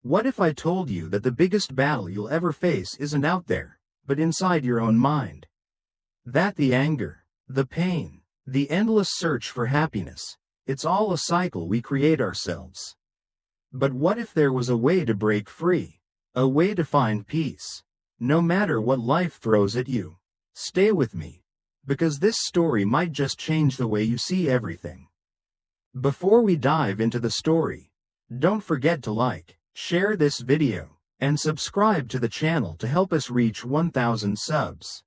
What if I told you that the biggest battle you'll ever face isn't out there, but inside your own mind? That the anger, the pain, the endless search for happiness, it's all a cycle we create ourselves. But what if there was a way to break free? A way to find peace? No matter what life throws at you. Stay with me, because this story might just change the way you see everything. Before we dive into the story, don't forget to like, share this video, and subscribe to the channel to help us reach 1,000 subs.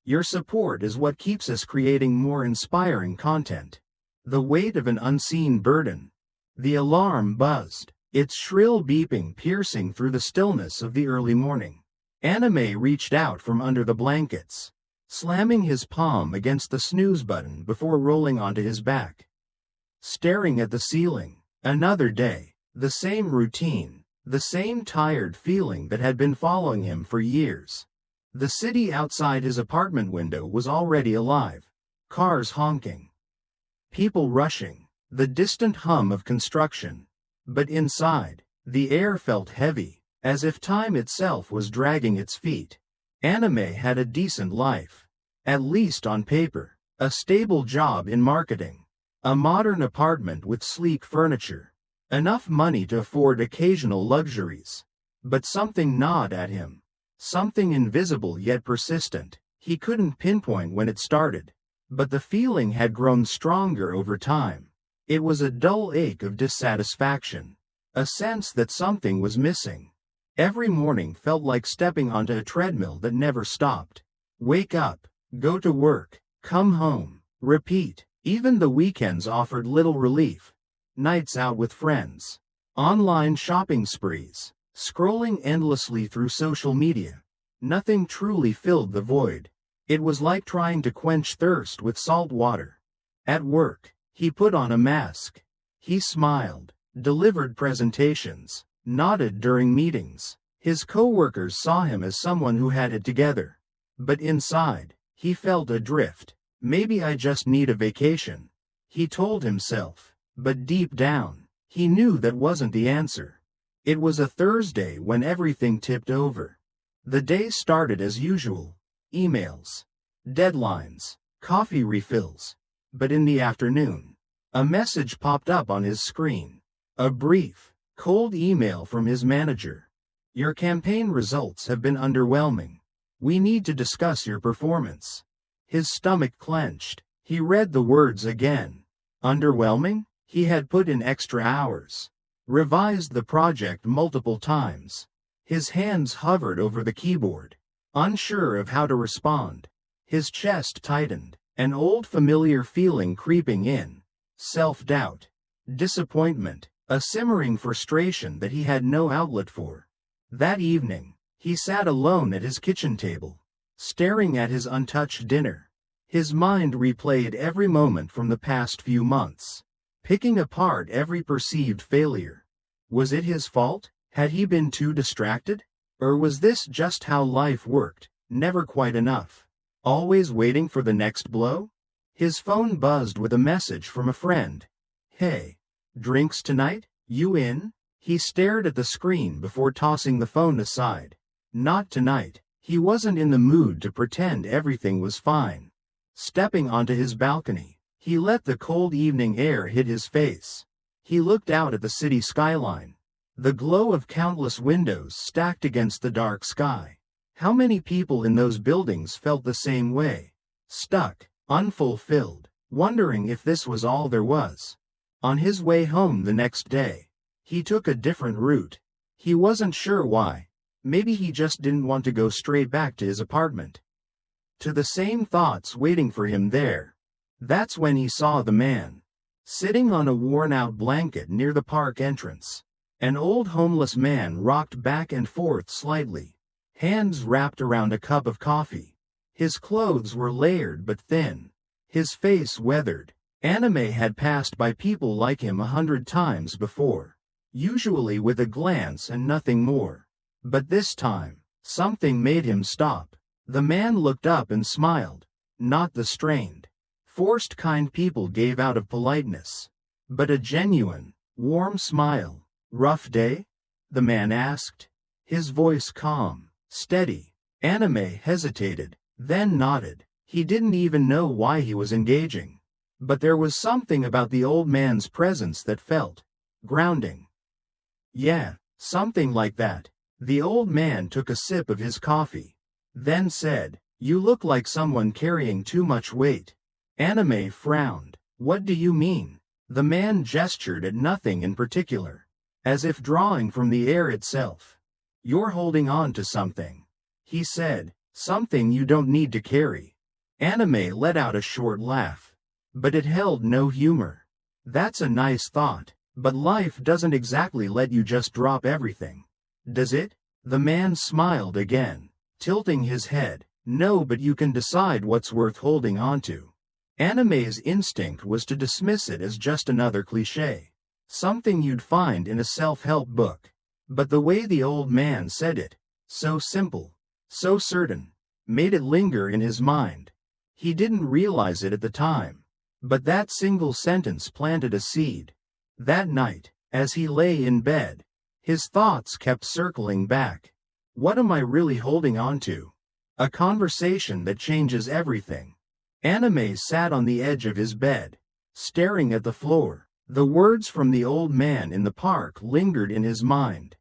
Your support is what keeps us creating more inspiring content. The weight of an unseen burden. The alarm buzzed, its shrill beeping piercing through the stillness of the early morning. Anime reached out from under the blankets, slamming his palm against the snooze button before rolling onto his back. Staring at the ceiling, another day, the same routine, the same tired feeling that had been following him for years. The city outside his apartment window was already alive. Cars honking, people rushing, the distant hum of construction. But inside, the air felt heavy, as if time itself was dragging its feet. Anime had a decent life. At least on paper. A stable job in marketing. A modern apartment with sleek furniture. Enough money to afford occasional luxuries. But something gnawed at him. Something invisible yet persistent. He couldn't pinpoint when it started. But the feeling had grown stronger over time. It was a dull ache of dissatisfaction. A sense that something was missing. Every morning felt like stepping onto a treadmill that never stopped. Wake up, go to work, come home, repeat. Even the weekends offered little relief. Nights out with friends. Online shopping sprees. Scrolling endlessly through social media. Nothing truly filled the void. It was like trying to quench thirst with salt water. At work, he put on a mask. He smiled, delivered presentations, nodded during meetings. His coworkers saw him as someone who had it together. But inside, he felt adrift. Maybe I just need a vacation, he told himself. But deep down, he knew that wasn't the answer. It was a Thursday when everything tipped over. The day started as usual. Emails, deadlines, coffee refills. But in the afternoon, a message popped up on his screen. A brief, cold email from his manager. Your campaign results have been underwhelming. We need to discuss your performance. His stomach clenched. He read the words again. Underwhelming? He had put in extra hours. Revised the project multiple times. His hands hovered over the keyboard, unsure of how to respond. His chest tightened, an old familiar feeling creeping in. Self-doubt, disappointment, a simmering frustration that he had no outlet for. That evening, he sat alone at his kitchen table, staring at his untouched dinner. His mind replayed every moment from the past few months, picking apart every perceived failure. Was it his fault? Had he been too distracted? Or was this just how life worked, never quite enough? Always waiting for the next blow? His phone buzzed with a message from a friend. Hey, drinks tonight? You in? He stared at the screen before tossing the phone aside. Not tonight. He wasn't in the mood to pretend everything was fine. Stepping onto his balcony, he let the cold evening air hit his face. He looked out at the city skyline. The glow of countless windows stacked against the dark sky. How many people in those buildings felt the same way? Stuck, unfulfilled, wondering if this was all there was. On his way home the next day, he took a different route. He wasn't sure why. Maybe he just didn't want to go straight back to his apartment. To the same thoughts waiting for him there. That's when he saw the man, sitting on a worn-out blanket near the park entrance. An old homeless man rocked back and forth slightly, hands wrapped around a cup of coffee. His clothes were layered but thin, his face weathered. Anime had passed by people like him 100 times before, usually with a glance and nothing more. But this time, something made him stop. The man looked up and smiled, not the strained, forced kind people gave out of politeness, but a genuine, warm smile. Rough day? the man asked, his voice calm, steady. Anime hesitated, then nodded. He didn't even know why he was engaging. But there was something about the old man's presence that felt grounding. Yeah, something like that. The old man took a sip of his coffee, then said, "You look like someone carrying too much weight." Anime frowned. "What do you mean?" The man gestured at nothing in particular, as if drawing from the air itself. "You're holding on to something," he said, "something you don't need to carry." Anime let out a short laugh, but it held no humor. "That's a nice thought, but life doesn't exactly let you just drop everything, does it?" The man smiled again, tilting his head. "No, but you can decide what's worth holding on to." Anime's instinct was to dismiss it as just another cliché, something you'd find in a self-help book. But the way the old man said it, so simple, so certain, made it linger in his mind. He didn't realize it at the time, but that single sentence planted a seed. That night, as he lay in bed, his thoughts kept circling back. What am I really holding on to? A conversation that changes everything. Anime sat on the edge of his bed, staring at the floor. The words from the old man in the park lingered in his mind.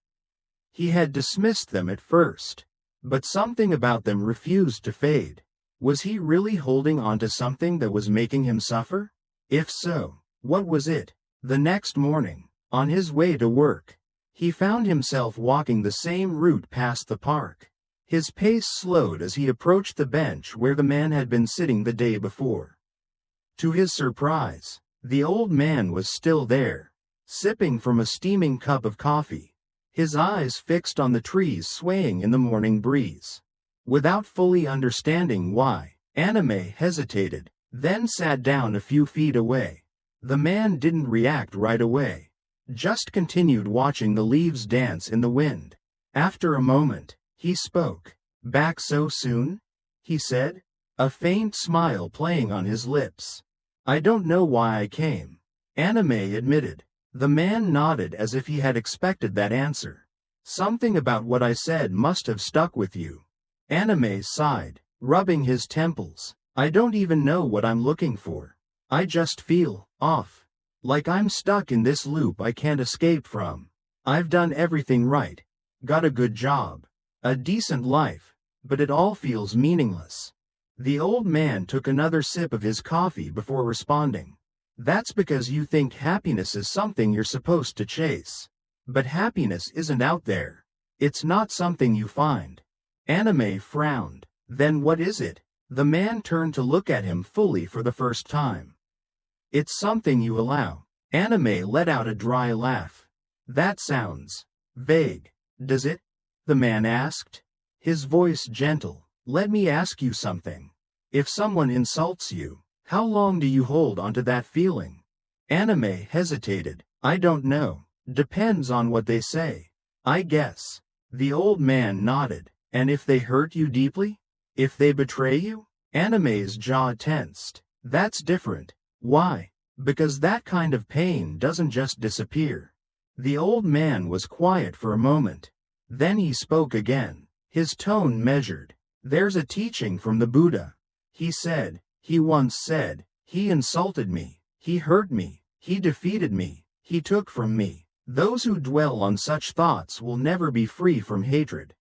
He had dismissed them at first, but something about them refused to fade. Was he really holding on to something that was making him suffer? If so, what was it? The next morning, on his way to work, he found himself walking the same route past the park. His pace slowed as he approached the bench where the man had been sitting the day before. To his surprise, the old man was still there, sipping from a steaming cup of coffee, his eyes fixed on the trees swaying in the morning breeze. Without fully understanding why, Anime hesitated, then sat down a few feet away. The man didn't react right away, just continued watching the leaves dance in the wind. After a moment, he spoke. "Back so soon?" he said, a faint smile playing on his lips. "I don't know why I came," Anime admitted. The man nodded as if he had expected that answer. "Something about what I said must have stuck with you." Anime sighed, rubbing his temples. "I don't even know what I'm looking for. I just feel off. Like I'm stuck in this loop I can't escape from. I've done everything right, got a good job, a decent life, but it all feels meaningless." The old man took another sip of his coffee before responding. "That's because you think happiness is something you're supposed to chase. But happiness isn't out there. It's not something you find." Anime frowned. "Then what is it?" The man turned to look at him fully for the first time. "It's something you allow." Anime let out a dry laugh. "That sounds vague, does it?" the man asked, his voice gentle. "Let me ask you something. If someone insults you, how long do you hold onto that feeling?" Anime hesitated. "I don't know. Depends on what they say, I guess." The old man nodded. "And if they hurt you deeply? If they betray you?" Anime's jaw tensed. "That's different." "Why?" "Because that kind of pain doesn't just disappear." The old man was quiet for a moment. Then he spoke again, his tone measured. "There's a teaching from the Buddha," he said. "He once said, he insulted me, he hurt me, he defeated me, he took from me. Those who dwell on such thoughts will never be free from hatred."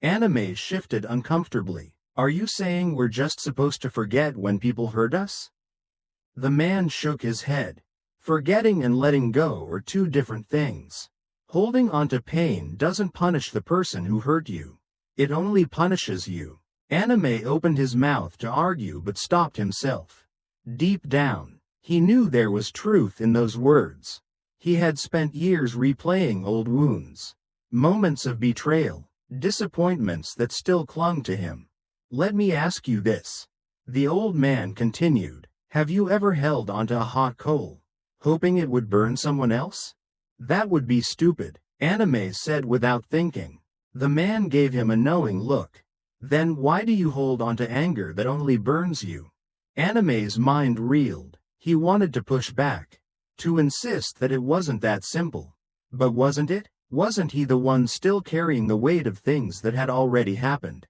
Anime shifted uncomfortably. "Are you saying we're just supposed to forget when people hurt us?" The man shook his head. "Forgetting and letting go are two different things. Holding onto pain doesn't punish the person who hurt you. It only punishes you." Anime opened his mouth to argue but stopped himself. Deep down, he knew there was truth in those words. He had spent years replaying old wounds, moments of betrayal, disappointments that still clung to him. "Let me ask you this," the old man continued. "Have you ever held onto a hot coal, hoping it would burn someone else?" "That would be stupid," Anime said without thinking. The man gave him a knowing look. "Then why do you hold onto anger that only burns you?" Anime's mind reeled. He wanted to push back, to insist that it wasn't that simple. But wasn't it? Wasn't he the one still carrying the weight of things that had already happened?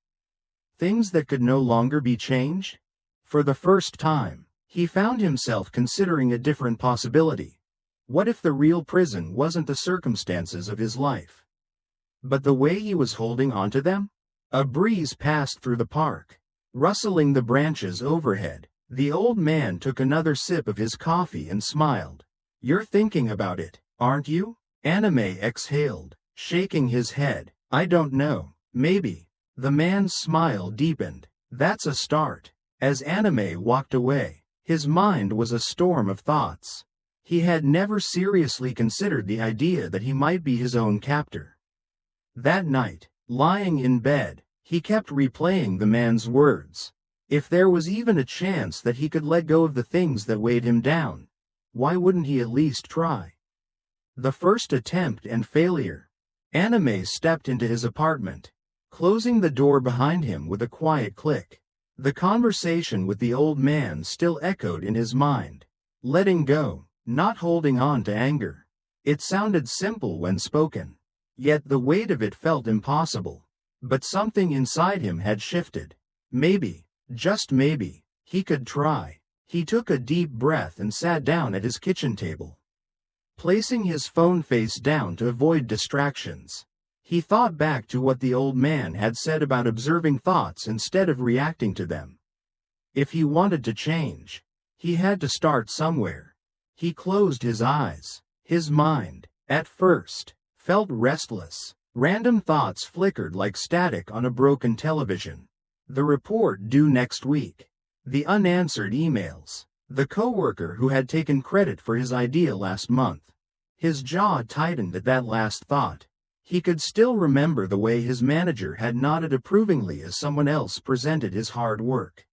Things that could no longer be changed? For the first time, he found himself considering a different possibility. What if the real prison wasn't the circumstances of his life, but the way he was holding on to them? A breeze passed through the park, rustling the branches overhead. The old man took another sip of his coffee and smiled. "You're thinking about it, aren't you?" Anime exhaled, shaking his head. "I don't know, maybe." The man's smile deepened. "That's a start." As Anime walked away, his mind was a storm of thoughts. He had never seriously considered the idea that he might be his own captor. That night, lying in bed, he kept replaying the man's words. If there was even a chance that he could let go of the things that weighed him down, why wouldn't he at least try? The first attempt and failure. Anime stepped into his apartment, closing the door behind him with a quiet click. The conversation with the old man still echoed in his mind. Letting go, not holding on to anger. It sounded simple when spoken, yet the weight of it felt impossible. But something inside him had shifted. Maybe, just maybe, he could try. He took a deep breath and sat down at his kitchen table, placing his phone face down to avoid distractions. He thought back to what the old man had said about observing thoughts instead of reacting to them. If he wanted to change, he had to start somewhere. He closed his eyes. His mind, at first, felt restless. Random thoughts flickered like static on a broken television. The report due next week. The unanswered emails. The coworker who had taken credit for his idea last month. His jaw tightened at that last thought. He could still remember the way his manager had nodded approvingly as someone else presented his hard work.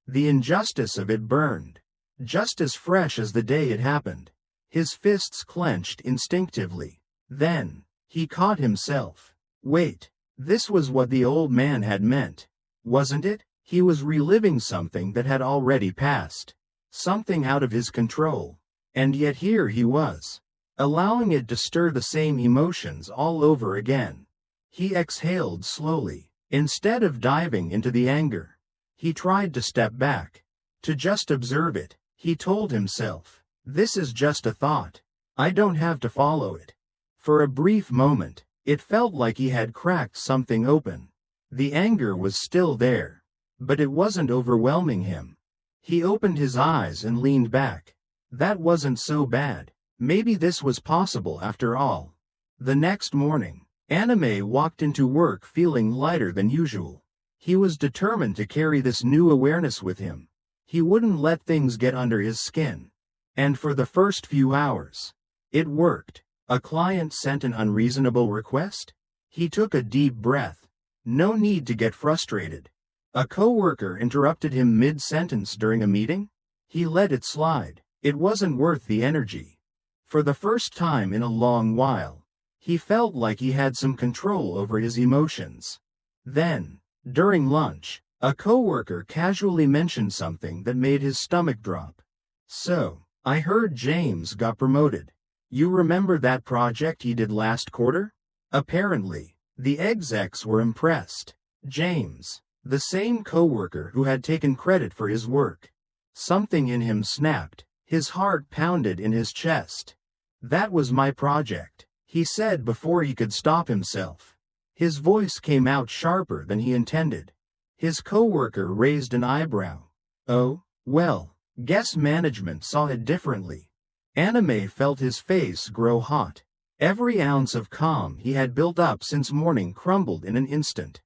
The injustice of it burned, just as fresh as the day it happened. His fists clenched instinctively. Then, he caught himself. Wait, this was what the old man had meant, wasn't it? He was reliving something that had already passed, something out of his control. And yet here he was, allowing it to stir the same emotions all over again. He exhaled slowly. Instead of diving into the anger, he tried to step back, to just observe it. He told himself, "This is just a thought. I don't have to follow it." For a brief moment, it felt like he had cracked something open. The anger was still there, but it wasn't overwhelming him. He opened his eyes and leaned back. That wasn't so bad. Maybe this was possible after all. The next morning, Anime walked into work feeling lighter than usual. He was determined to carry this new awareness with him. He wouldn't let things get under his skin. And for the first few hours, it worked. A client sent an unreasonable request? He took a deep breath. No need to get frustrated. A coworker interrupted him mid-sentence during a meeting? He let it slide. It wasn't worth the energy. For the first time in a long while, he felt like he had some control over his emotions. Then, during lunch, a coworker casually mentioned something that made his stomach drop. "So, I heard James got promoted. You remember that project he did last quarter?" Apparently, the execs were impressed. James, the same coworker who had taken credit for his work. Something in him snapped. His heart pounded in his chest. "That was my project," he said before he could stop himself. His voice came out sharper than he intended. His coworker raised an eyebrow. "Oh, well, guess management saw it differently." Anime felt his face grow hot. Every ounce of calm he had built up since morning crumbled in an instant.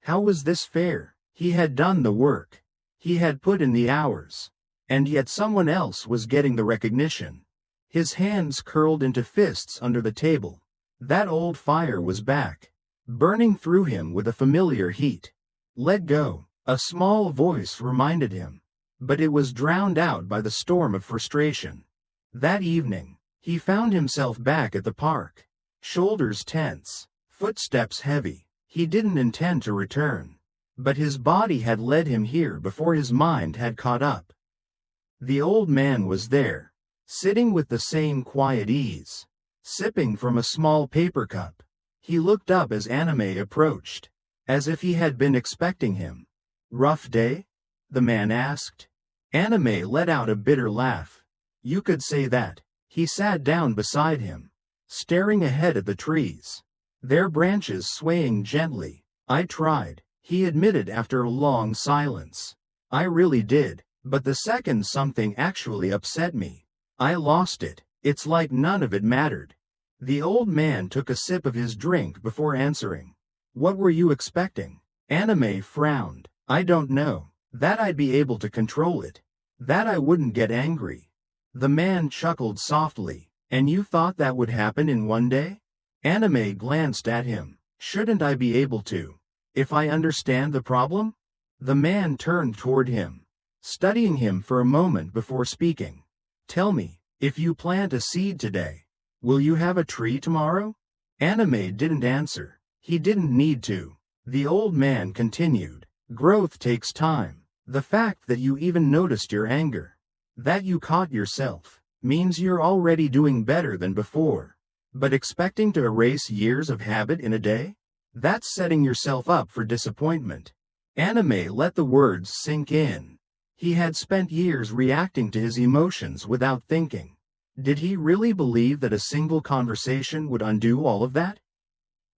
How was this fair? He had done the work. He had put in the hours. And yet someone else was getting the recognition. His hands curled into fists under the table. That old fire was back, burning through him with a familiar heat. "Let go," a small voice reminded him. But it was drowned out by the storm of frustration. That evening, he found himself back at the park. Shoulders tense, footsteps heavy. He didn't intend to return. But his body had led him here before his mind had caught up. The old man was there, sitting with the same quiet ease. sipping from a small paper cup. He looked up as Anime approached, as if he had been expecting him. "Rough day?" the man asked. Anime let out a bitter laugh. "You could say that." He sat down beside him, staring ahead at the trees, their branches swaying gently. "I tried," he admitted after a long silence. "I really did, but the second something actually upset me, I lost it. It's like none of it mattered." The old man took a sip of his drink before answering. "What were you expecting?" Anime frowned. "I don't know. That I'd be able to control it. That I wouldn't get angry." The man chuckled softly. "And you thought that would happen in one day?" Anime glanced at him. "Shouldn't I be able to, if I understand the problem?" The man turned toward him, studying him for a moment before speaking. "Tell me, if you plant a seed today, will you have a tree tomorrow?" Anime didn't answer. He didn't need to. The old man continued. "Growth takes time. The fact that you even noticed your anger, that you caught yourself, means you're already doing better than before. But expecting to erase years of habit in a day? That's setting yourself up for disappointment." Anime let the words sink in. He had spent years reacting to his emotions without thinking. Did he really believe that a single conversation would undo all of that?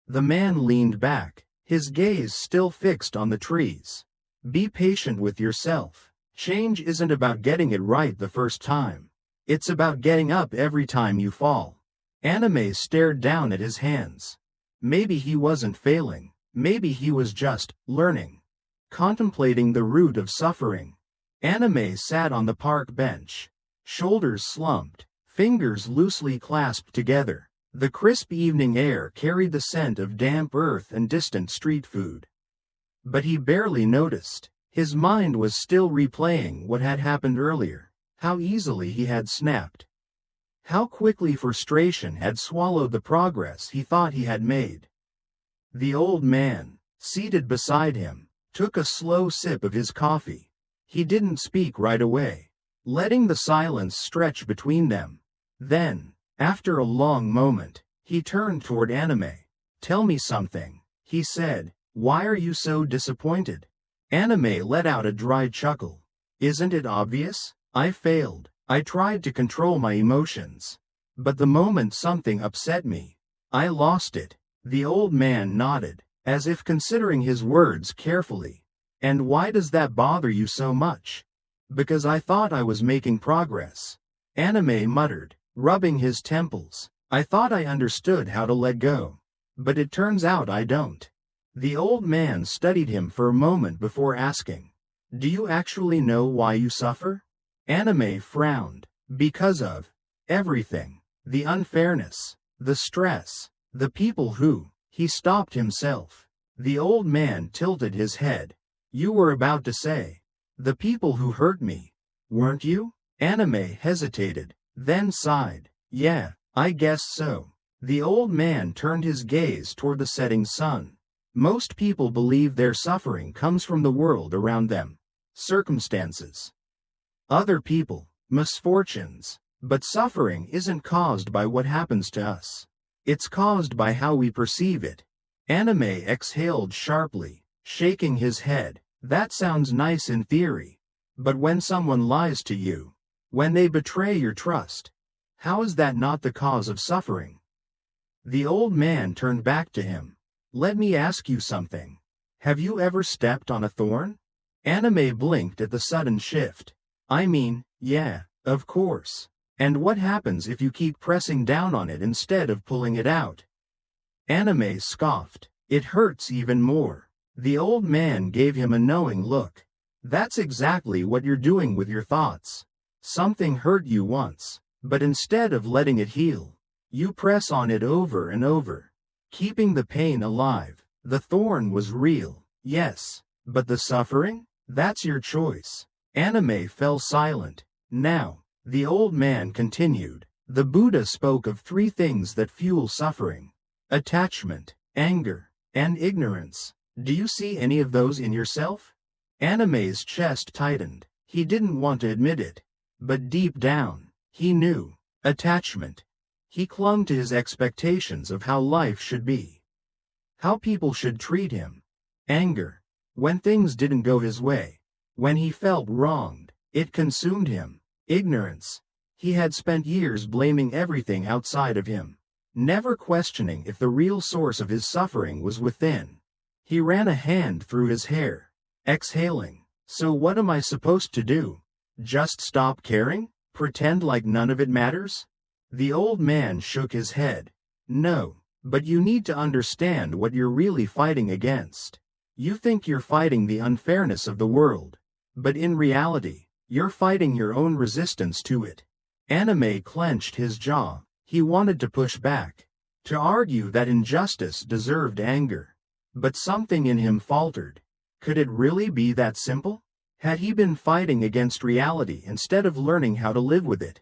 The man leaned back, his gaze still fixed on the trees. "Be patient with yourself. Change isn't about getting it right the first time. It's about getting up every time you fall." Anime stared down at his hands. Maybe he wasn't failing. Maybe he was just learning. Contemplating the root of suffering. Anime sat on the park bench, shoulders slumped, fingers loosely clasped together. The crisp evening air carried the scent of damp earth and distant street food. But he barely noticed. His mind was still replaying what had happened earlier, how easily he had snapped, how quickly frustration had swallowed the progress he thought he had made. The old man, seated beside him, took a slow sip of his coffee. He didn't speak right away, letting the silence stretch between them. Then, after a long moment, he turned toward Anime. "Tell me something," he said. "Why are you so disappointed?" Anime let out a dry chuckle. "Isn't it obvious? I failed. I tried to control my emotions. But the moment something upset me, I lost it." The old man nodded, as if considering his words carefully. "And why does that bother you so much?" "Because I thought I was making progress," Anime muttered, rubbing his temples. "I thought I understood how to let go. But it turns out I don't." The old man studied him for a moment before asking, "Do you actually know why you suffer?" Anime frowned. "Because of everything. The unfairness, the stress, the people who..." He stopped himself. The old man tilted his head. "You were about to say, the people who hurt me, weren't you?" Anime hesitated, then sighed. "Yeah, I guess so." The old man turned his gaze toward the setting sun. "Most people believe their suffering comes from the world around them, circumstances, other people, misfortunes. But suffering isn't caused by what happens to us. It's caused by how we perceive it." Anime exhaled sharply, shaking his head. "That sounds nice in theory. But when someone lies to you, when they betray your trust, how is that not the cause of suffering?" The old man turned back to him. "Let me ask you something. Have you ever stepped on a thorn?" Anime blinked at the sudden shift. "I mean, yeah, of course. And what happens if you keep pressing down on it instead of pulling it out?" Anime scoffed. "It hurts even more." The old man gave him a knowing look. "That's exactly what you're doing with your thoughts. Something hurt you once, but instead of letting it heal, you press on it over and over, keeping the pain alive. The thorn was real, yes, but the suffering? That's your choice." Anime fell silent. "Now," the old man continued, "the Buddha spoke of 3 things that fuel suffering: attachment, anger, and ignorance. Do you see any of those in yourself?" Anime's chest tightened. He didn't want to admit it, but deep down, he knew. Attachment. He clung to his expectations of how life should be, how people should treat him. Anger. When things didn't go his way, when he felt wronged, it consumed him. Ignorance. He had spent years blaming everything outside of him, never questioning if the real source of his suffering was within. He ran a hand through his hair, exhaling. So what am I supposed to do? Just stop caring? Pretend like none of it matters? The old man shook his head. No, but you need to understand what you're really fighting against. You think you're fighting the unfairness of the world, but in reality, you're fighting your own resistance to it. Anime clenched his jaw. He wanted to push back, to argue that injustice deserved anger. But something in him faltered. Could it really be that simple? Had he been fighting against reality instead of learning how to live with it?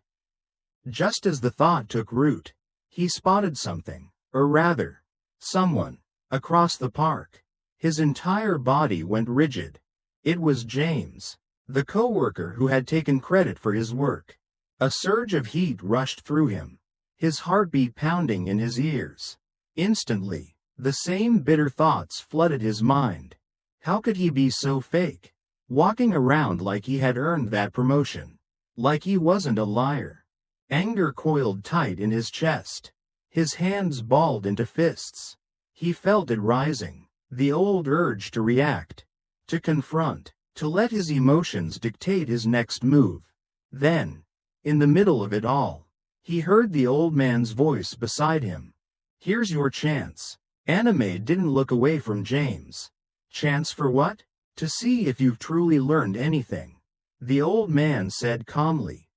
Just as the thought took root, he spotted something, or rather, someone, across the park. His entire body went rigid. It was James, the coworker who had taken credit for his work. A surge of heat rushed through him, his heartbeat pounding in his ears. Instantly, the same bitter thoughts flooded his mind. How could he be so fake? Walking around like he had earned that promotion. Like he wasn't a liar. Anger coiled tight in his chest. His hands balled into fists. He felt it rising. The old urge to react, to confront, to let his emotions dictate his next move. Then, in the middle of it all, he heard the old man's voice beside him. Here's your chance. Anime didn't look away from James. Chance for what? To see if you've truly learned anything. The old man said calmly.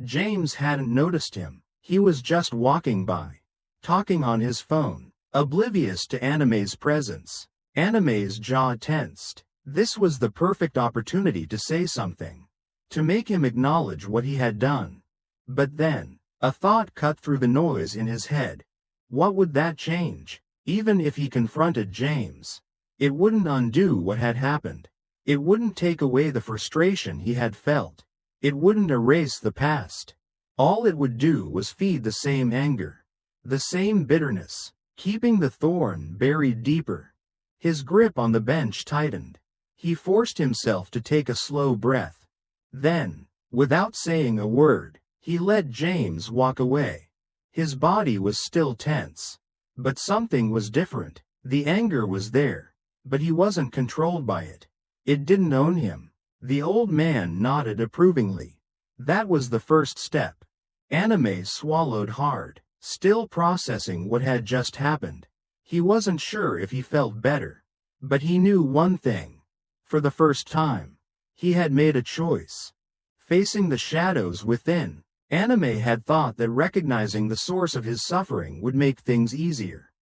James hadn't noticed him. He was just walking by, talking on his phone, oblivious to Anime's presence. Anime's jaw tensed. This was the perfect opportunity to say something, to make him acknowledge what he had done. But then, a thought cut through the noise in his head. What would that change? Even if he confronted James, it wouldn't undo what had happened. It wouldn't take away the frustration he had felt. It wouldn't erase the past. All it would do was feed the same anger, the same bitterness, keeping the thorn buried deeper. His grip on the bench tightened. He forced himself to take a slow breath. Then, without saying a word, he let James walk away. His body was still tense. But something was different. The anger was there, but he wasn't controlled by it. It didn't own him. The old man nodded approvingly. That was the first step. Anime swallowed hard, still processing what had just happened. He wasn't sure if he felt better, but he knew one thing. For the first time, he had made a choice. Facing the shadows within, Anime had thought that recognizing the source of his suffering would make things easier.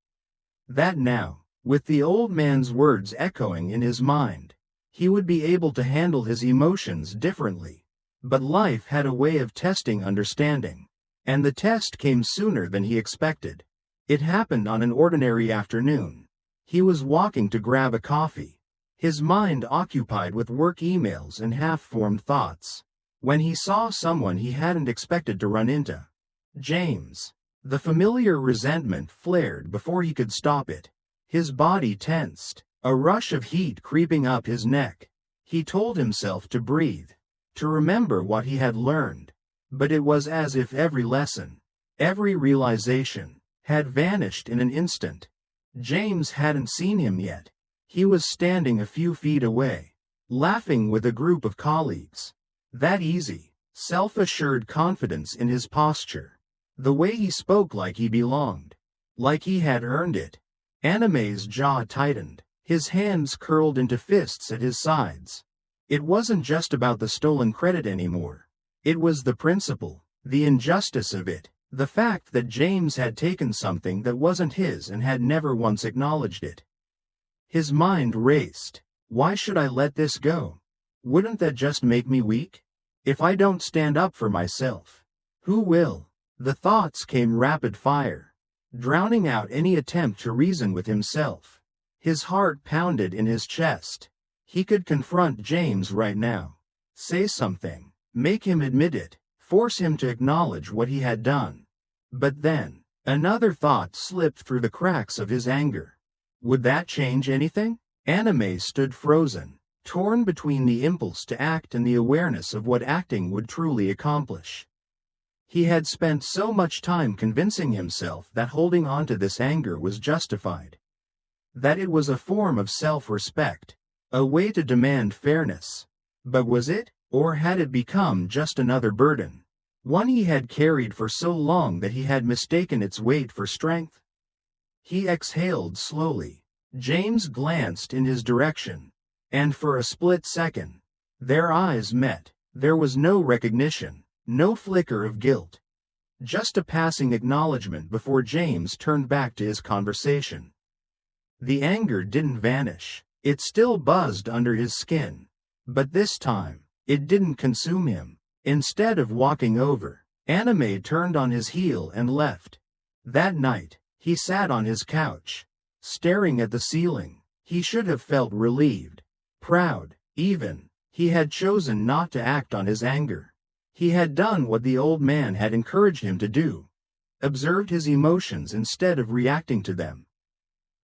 That now, with the old man's words echoing in his mind, he would be able to handle his emotions differently. But life had a way of testing understanding, and the test came sooner than he expected. It happened on an ordinary afternoon. He was walking to grab a coffee, his mind occupied with work emails and half-formed thoughts, when he saw someone he hadn't expected to run into. James. The familiar resentment flared before he could stop it. His body tensed, a rush of heat creeping up his neck. He told himself to breathe, to remember what he had learned. But it was as if every lesson, every realization, had vanished in an instant. James hadn't seen him yet. He was standing a few feet away, laughing with a group of colleagues. That easy, self-assured confidence in his posture. The way he spoke like he belonged, like he had earned it. Anime's jaw tightened, his hands curled into fists at his sides. It wasn't just about the stolen credit anymore. It was the principle, the injustice of it, the fact that James had taken something that wasn't his and had never once acknowledged it. His mind raced. Why should I let this go? Wouldn't that just make me weak? If I don't stand up for myself, who will? The thoughts came rapid fire, drowning out any attempt to reason with himself. His heart pounded in his chest. He could confront James right now. Say something. Make him admit it. Force him to acknowledge what he had done. But then, Another thought slipped through the cracks of his anger. Would that change anything? Anime stood frozen, torn between the impulse to act and the awareness of what acting would truly accomplish. He had spent so much time convincing himself that holding on to this anger was justified, that it was a form of self-respect, a way to demand fairness. But was it, or had it become just another burden, one he had carried for so long that he had mistaken its weight for strength? He exhaled slowly. James glanced in his direction, and for a split second, their eyes met. There was no recognition, no flicker of guilt, just a passing acknowledgement before James turned back to his conversation. The anger didn't vanish. It still buzzed under his skin. But this time, it didn't consume him. Instead of walking over, Anime turned on his heel and left. That night, he sat on his couch, staring at the ceiling. He should have felt relieved, proud, even. He had chosen not to act on his anger. He had done what the old man had encouraged him to do, observed his emotions instead of reacting to them.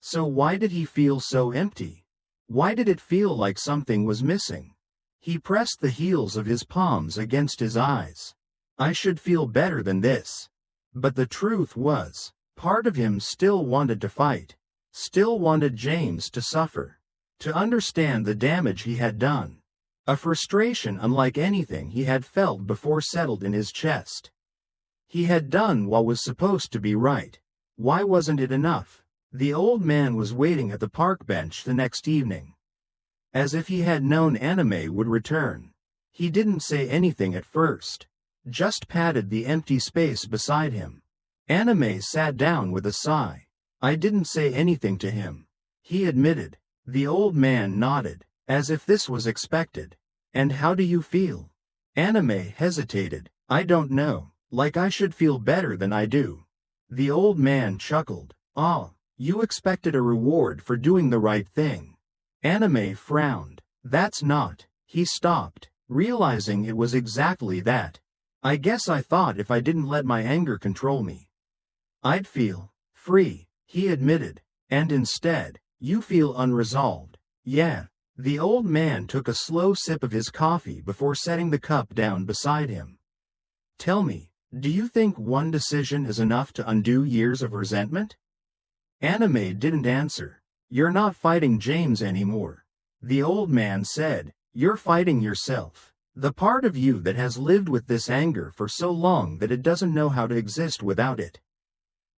So why did he feel so empty? Why did it feel like something was missing? He pressed the heels of his palms against his eyes. I should feel better than this. But the truth was, part of him still wanted to fight, still wanted James to suffer, to understand the damage he had done. A frustration unlike anything he had felt before settled in his chest. He had done what was supposed to be right. Why wasn't it enough? The old man was waiting at the park bench the next evening. As if he had known Anime would return. He didn't say anything at first, just patted the empty space beside him. Anime sat down with a sigh. I didn't say anything to him, he admitted. The old man nodded, as if this was expected. And how do you feel? Anime hesitated. I don't know, like I should feel better than I do. The old man chuckled. Ah, you expected a reward for doing the right thing. Anime frowned. That's not. He stopped, realizing it was exactly that. I guess I thought if I didn't let my anger control me, I'd feel free, he admitted. And instead, you feel unresolved. Yeah. The old man took a slow sip of his coffee before setting the cup down beside him. Tell me, do you think one decision is enough to undo years of resentment? Anime didn't answer. You're not fighting James anymore. The old man said, you're fighting yourself. The part of you that has lived with this anger for so long that it doesn't know how to exist without it.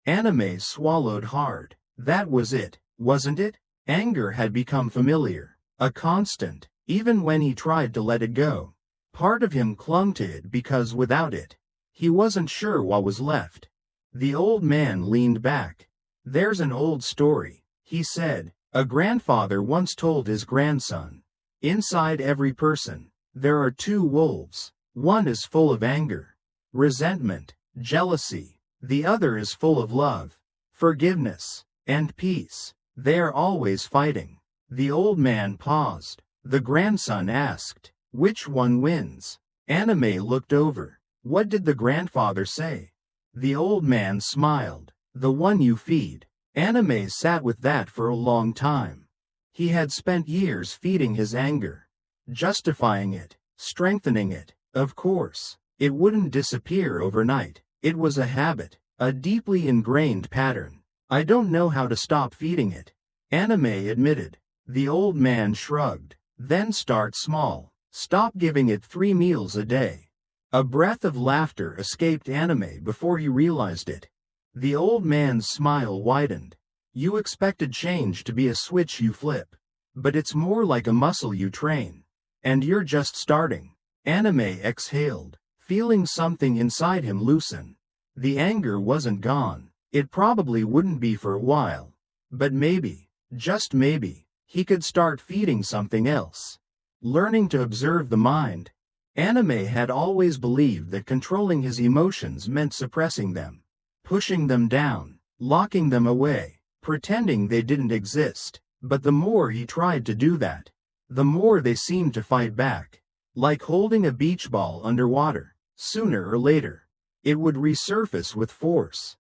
Anime swallowed hard. That was it, wasn't it? Anger had become familiar. A constant, even when he tried to let it go. Part of him clung to it because without it, he wasn't sure what was left. The old man leaned back. There's an old story, he said. A grandfather once told his grandson, inside every person, there are two wolves. One is full of anger, resentment, jealousy. The other is full of love, forgiveness, and peace. They are always fighting. The old man paused. The grandson asked, which one wins? Anime looked over. What did the grandfather say? The old man smiled. The one you feed. Anime sat with that for a long time. He had spent years feeding his anger, justifying it, strengthening it. Of course, it wouldn't disappear overnight. It was a habit, a deeply ingrained pattern. I don't know how to stop feeding it, Anime admitted. The old man shrugged. Then start small. Stop giving it 3 meals a day. A breath of laughter escaped Anime before he realized it. The old man's smile widened. You expected change to be a switch you flip. But it's more like a muscle you train. And you're just starting. Anime exhaled, feeling something inside him loosen. The anger wasn't gone. It probably wouldn't be for a while. But maybe, just maybe, he could start feeding something else. Learning to observe the mind. Anime had always believed that controlling his emotions meant suppressing them, pushing them down, locking them away, pretending they didn't exist. But the more he tried to do that, the more they seemed to fight back. Like holding a beach ball underwater. Sooner or later, it would resurface with force.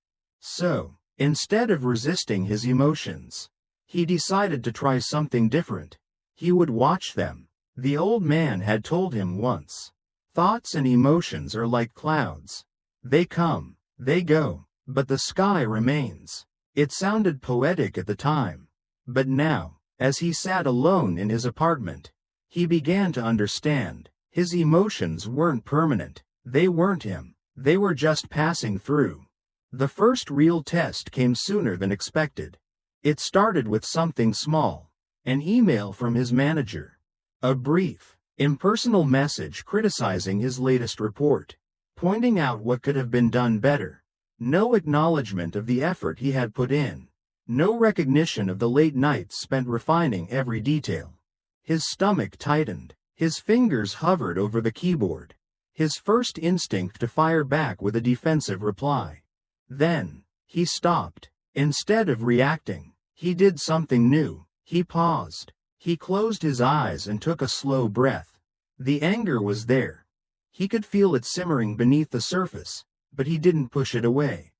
So, instead of resisting his emotions, he decided to try something different. He would watch them. The old man had told him once, "Thoughts and emotions are like clouds. They come, they go, but the sky remains." It sounded poetic at the time, but now, as he sat alone in his apartment, he began to understand. His emotions weren't permanent. They weren't him. They were just passing through. The first real test came sooner than expected. It started with something small, an email from his manager. A brief, impersonal message criticizing his latest report, pointing out what could have been done better. No acknowledgement of the effort he had put in. No recognition of the late nights spent refining every detail. His stomach tightened. His fingers hovered over the keyboard. His first instinct to fire back with a defensive reply. Then, he stopped. Instead of reacting, he did something new. He paused. He closed his eyes and took a slow breath. The anger was there. He could feel it simmering beneath the surface, but he didn't push it away.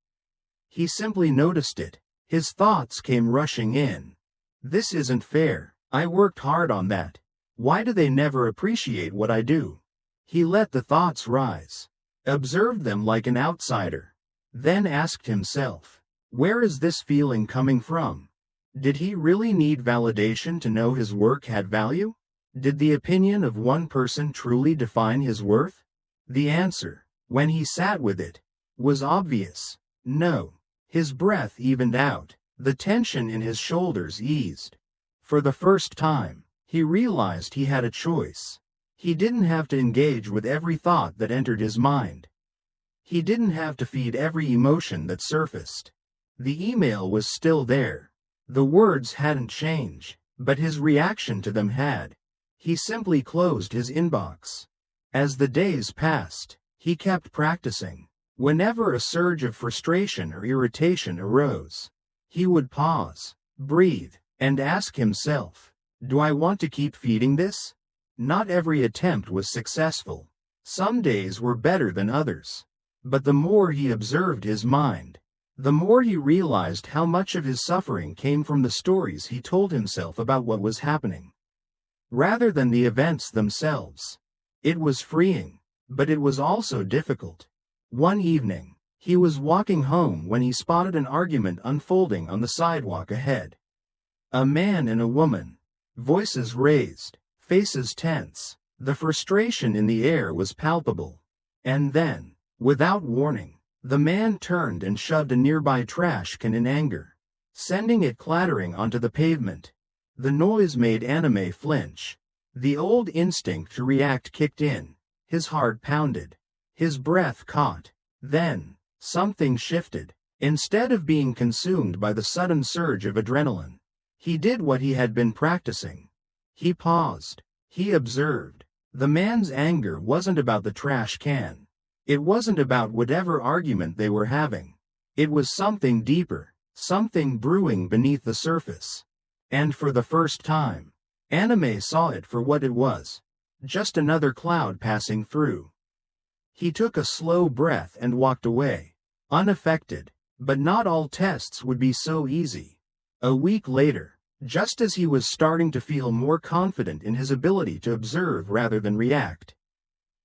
He simply noticed it. His thoughts came rushing in. "This isn't fair. I worked hard on that. Why do they never appreciate what I do?" He let the thoughts rise, observed them like an outsider, then asked himself, where is this feeling coming from? Did he really need validation to know his work had value? Did the opinion of one person truly define his worth? The answer, when he sat with it, was obvious. No. His breath evened out. The tension in his shoulders eased. For the first time, he realized he had a choice. He didn't have to engage with every thought that entered his mind. He didn't have to feed every emotion that surfaced. The email was still there. The words hadn't changed, but his reaction to them had. He simply closed his inbox. As the days passed, he kept practicing. Whenever a surge of frustration or irritation arose, he would pause, breathe, and ask himself, do I want to keep feeding this? Not every attempt was successful. Some days were better than others. But the more he observed his mind, the more he realized how much of his suffering came from the stories he told himself about what was happening, rather than the events themselves. It was freeing, but it was also difficult. One evening, he was walking home when he spotted an argument unfolding on the sidewalk ahead. A man and a woman, voices raised, faces tense. The frustration in the air was palpable. And then, without warning, the man turned and shoved a nearby trash can in anger, sending it clattering onto the pavement. The noise made Anime flinch. The old instinct to react kicked in. His heart pounded. His breath caught. Then, something shifted. Instead of being consumed by the sudden surge of adrenaline, he did what he had been practicing. He paused. He observed. The man's anger wasn't about the trash can. It wasn't about whatever argument they were having. It was something deeper, something brewing beneath the surface. And for the first time, Anime saw it for what it was. Just another cloud passing through. He took a slow breath and walked away, unaffected. But not all tests would be so easy. A week later, just as he was starting to feel more confident in his ability to observe rather than react,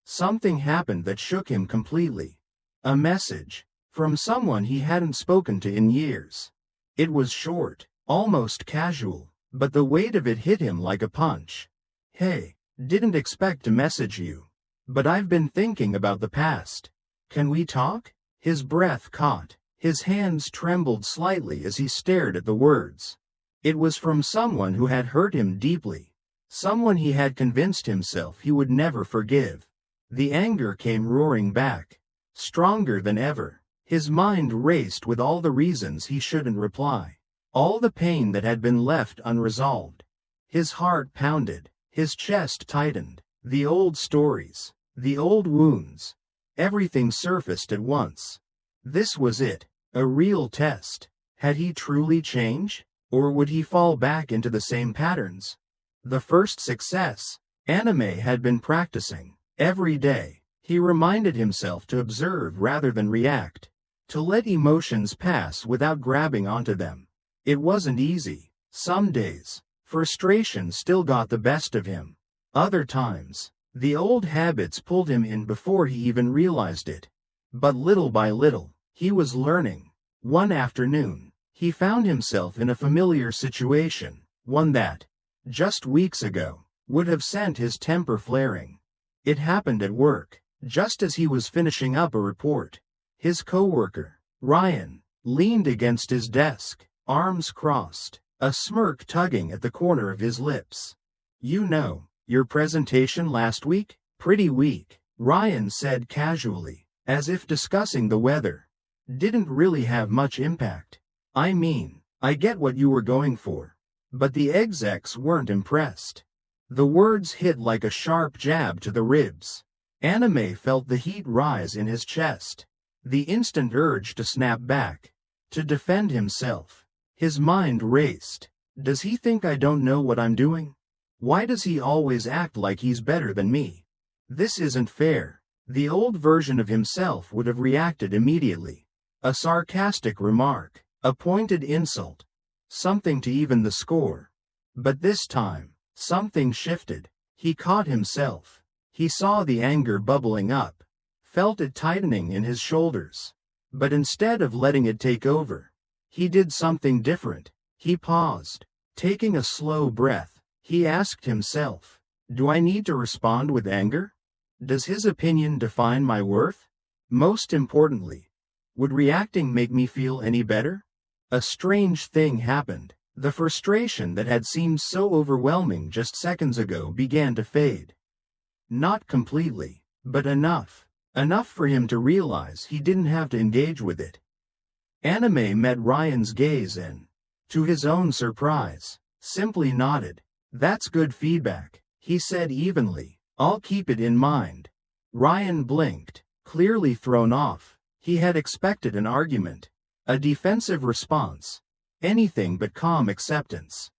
something happened that shook him completely. A message, from someone he hadn't spoken to in years. It was short, almost casual, but the weight of it hit him like a punch. "Hey, didn't expect to message you. But I've been thinking about the past. Can we talk?" His breath caught. His hands trembled slightly as he stared at the words. It was from someone who had hurt him deeply. Someone he had convinced himself he would never forgive. The anger came roaring back, stronger than ever. His mind raced with all the reasons he shouldn't reply. All the pain that had been left unresolved. His heart pounded. His chest tightened. The old stories. The old wounds. Everything surfaced at once. This was it. A real test. Had he truly changed? Or would he fall back into the same patterns? The first success. Anime had been practicing. Every day, he reminded himself to observe rather than react. To let emotions pass without grabbing onto them. It wasn't easy. Some days, frustration still got the best of him. Other times, the old habits pulled him in before he even realized it. But little by little, he was learning. One afternoon, he found himself in a familiar situation, one that, just weeks ago, would have sent his temper flaring. It happened at work, just as he was finishing up a report. His coworker, Ryan, leaned against his desk, arms crossed, a smirk tugging at the corner of his lips. "You know, your presentation last week? Pretty weak," Ryan said casually, as if discussing the weather. "Didn't really have much impact. I mean, I get what you were going for. But the execs weren't impressed." The words hit like a sharp jab to the ribs. Anime felt the heat rise in his chest. The instant urge to snap back. To defend himself. His mind raced. Does he think I don't know what I'm doing? Why does he always act like he's better than me? This isn't fair. The old version of himself would have reacted immediately. A sarcastic remark. A pointed insult. Something to even the score. But this time, something shifted. He caught himself. He saw the anger bubbling up. Felt it tightening in his shoulders. But instead of letting it take over, he did something different. He paused. Taking a slow breath, he asked himself, "Do I need to respond with anger? Does his opinion define my worth? Most importantly, would reacting make me feel any better?" A strange thing happened. The frustration that had seemed so overwhelming just seconds ago began to fade. Not completely, but enough. Enough for him to realize he didn't have to engage with it. Anime met Ryan's gaze and, to his own surprise, simply nodded. "That's good feedback," he said evenly. "I'll keep it in mind." Ryan blinked, clearly thrown off. He had expected an argument. A defensive response. Anything but calm acceptance.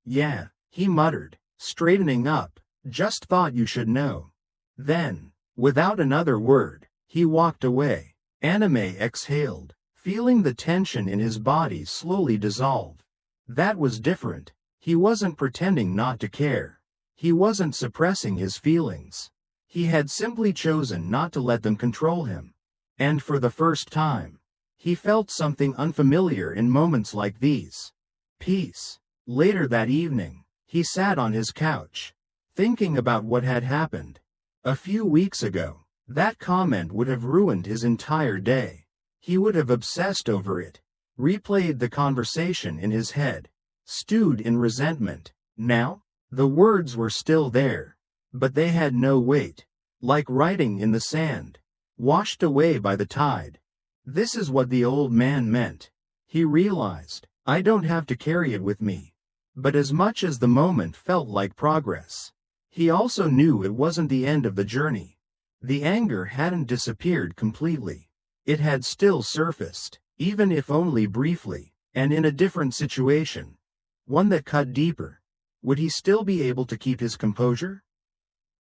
Yeah," he muttered, straightening up. "Just thought you should know." Then, without another word, he walked away. Anime exhaled, feeling the tension in his body slowly dissolve. That was different. He wasn't pretending not to care. He wasn't suppressing his feelings. He had simply chosen not to let them control him. And for the first time, he felt something unfamiliar in moments like these. Peace. Later that evening, he sat on his couch, thinking about what had happened. A few weeks ago, that comment would have ruined his entire day. He would have obsessed over it, replayed the conversation in his head, stewed in resentment. Now, the words were still there, but they had no weight, like writing in the sand, washed away by the tide. This is what the old man meant. He realized, I don't have to carry it with me. But as much as the moment felt like progress, he also knew it wasn't the end of the journey. The anger hadn't disappeared completely. It had still surfaced, even if only briefly, and in a different situation. One that cut deeper. Would he still be able to keep his composure?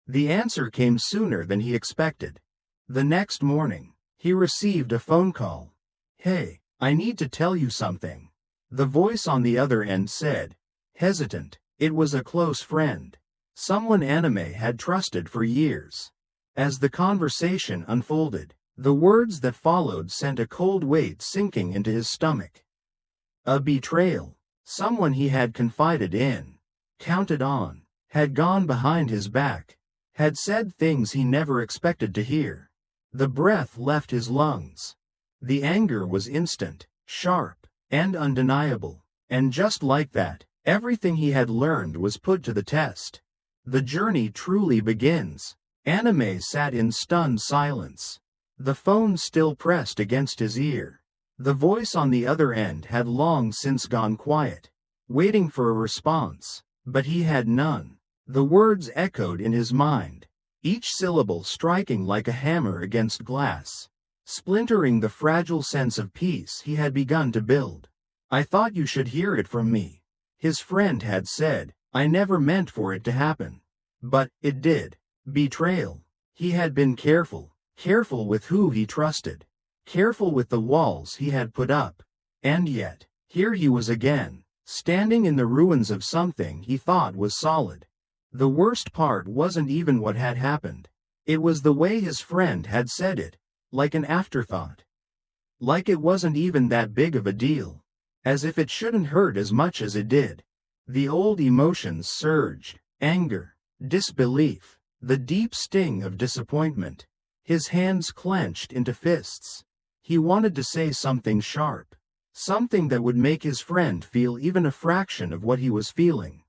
The answer came sooner than he expected. The next morning, he received a phone call. "Hey, I need to tell you something." The voice on the other end said, hesitant. It was a close friend. Someone Anime had trusted for years. As the conversation unfolded, the words that followed sent a cold weight sinking into his stomach. A betrayal. Someone he had confided in, counted on, had gone behind his back, had said things he never expected to hear. The breath left his lungs. The anger was instant, sharp, and undeniable. And just like that, everything he had learned was put to the test. The journey truly begins. Anime sat in stunned silence. The phone still pressed against his ear. The voice on the other end had long since gone quiet, waiting for a response, but he had none. The words echoed in his mind, each syllable striking like a hammer against glass, splintering the fragile sense of peace he had begun to build. "I thought you should hear it from me," his friend had said. "I never meant for it to happen. But it did." Betrayal. He had been careful with who he trusted. careful with the walls he had put up. And yet, here he was again, standing in the ruins of something he thought was solid. The worst part wasn't even what had happened. It was the way his friend had said it, like an afterthought. Like it wasn't even that big of a deal. As if it shouldn't hurt as much as it did. The old emotions surged: anger, disbelief, the deep sting of disappointment. His hands clenched into fists. He wanted to say something sharp. Something that would make his friend feel even a fraction of what he was feeling.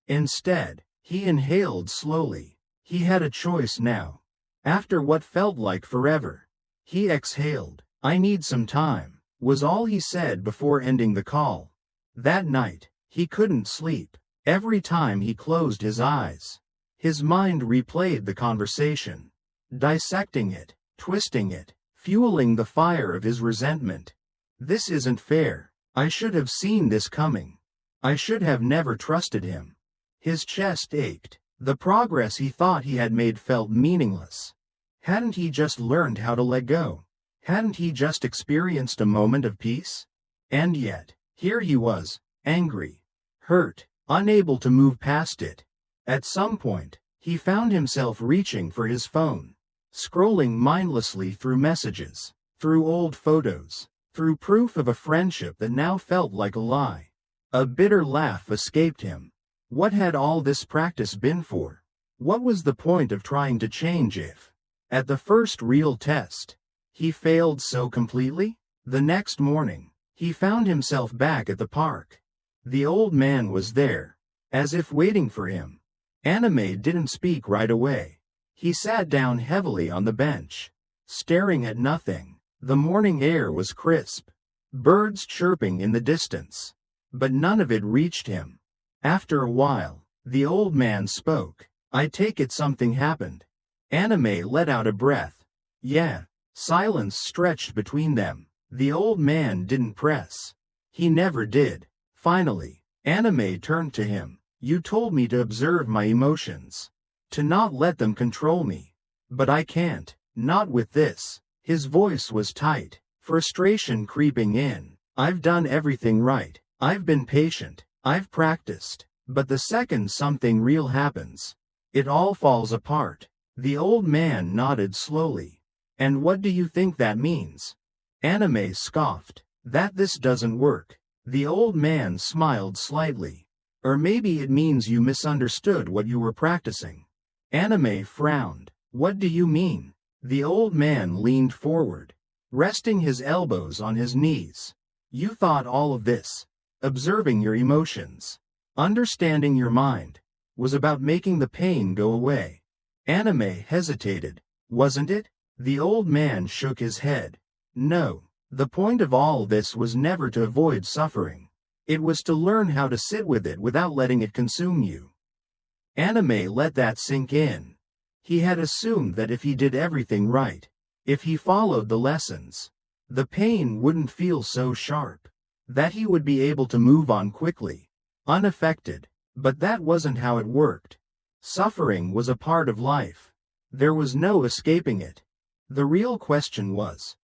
Instead, he inhaled slowly. He had a choice now. After what felt like forever. He exhaled. "I need some time," was all he said before ending the call. That night, he couldn't sleep. Every time he closed his eyes, his mind replayed the conversation, dissecting it, twisting it, fueling the fire of his resentment. This isn't fair. I should have seen this coming. I should have never trusted him. His chest ached. The progress he thought he had made felt meaningless. Hadn't he just learned how to let go? Hadn't he just experienced a moment of peace? And yet, here he was, angry, hurt, unable to move past it. At some point, he found himself reaching for his phone, scrolling mindlessly through messages, through old photos, through proof of a friendship that now felt like a lie. A bitter laugh escaped him. What had all this practice been for? What was the point of trying to change if, at the first real test, he failed so completely? The next morning, he found himself back at the park. The old man was there, as if waiting for him. Anime didn't speak right away. He sat down heavily on the bench, staring at nothing. The morning air was crisp, birds chirping in the distance, but none of it reached him. After a while, the old man spoke. "I take it something happened." Anime let out a breath. "Yeah." Silence stretched between them. The old man didn't press. He never did. Finally, Anime turned to him. "You told me to observe my emotions, to not let them control me. But I can't, not with this." His voice was tight, frustration creeping in. "I've done everything right. I've been patient. I've practiced. But the second something real happens, it all falls apart." The old man nodded slowly. "And what do you think that means?" Anime scoffed. "That this doesn't work." The old man smiled slightly. "Or maybe it means you misunderstood what you were practicing." Anime frowned. "What do you mean?" The old man leaned forward, resting his elbows on his knees. "You thought all of this, observing your emotions, understanding your mind, was about making the pain go away." Anime hesitated. "Wasn't it?" The old man shook his head. "No. The point of all this was never to avoid suffering. It was to learn how to sit with it without letting it consume you." Anime let that sink in. He had assumed that if he did everything right, if he followed the lessons, the pain wouldn't feel so sharp, that he would be able to move on quickly, unaffected. But that wasn't how it worked. Suffering was a part of life. There was no escaping it. The real question was,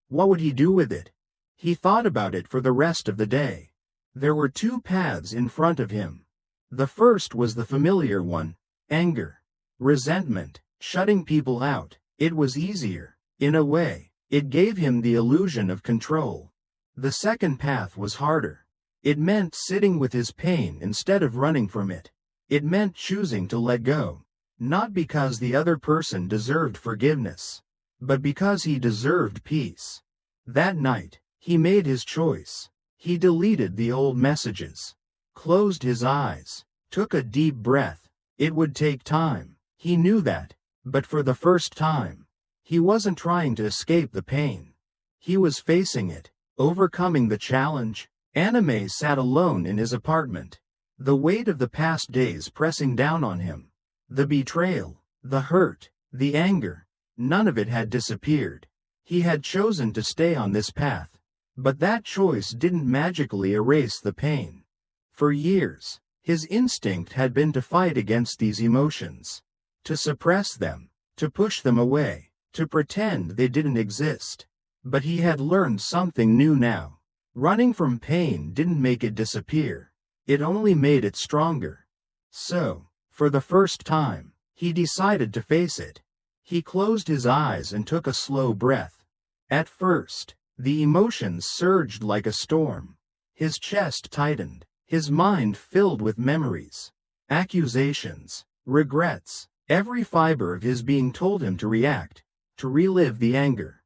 what would he do with it? He thought about it for the rest of the day. There were two paths in front of him. The first was the familiar one: anger, resentment, shutting people out. It was easier. In a way, it gave him the illusion of control. The second path was harder. It meant sitting with his pain instead of running from it. It meant choosing to let go. Not because the other person deserved forgiveness, but because he deserved peace. That night, he made his choice. He deleted the old messages, closed his eyes, took a deep breath. It would take time. He knew that. But for the first time, he wasn't trying to escape the pain. He was facing it, overcoming the challenge. Anime sat alone in his apartment, the weight of the past days pressing down on him. The betrayal, the hurt, the anger, none of it had disappeared. He had chosen to stay on this path, but that choice didn't magically erase the pain. For years, his instinct had been to fight against these emotions, to suppress them, to push them away, to pretend they didn't exist. But he had learned something new now. Running from pain didn't make it disappear. It only made it stronger. So, for the first time, he decided to face it. He closed his eyes and took a slow breath. At first, the emotions surged like a storm. His chest tightened, his mind filled with memories, accusations, regrets. Every fiber of his being told him to react, to relive the anger,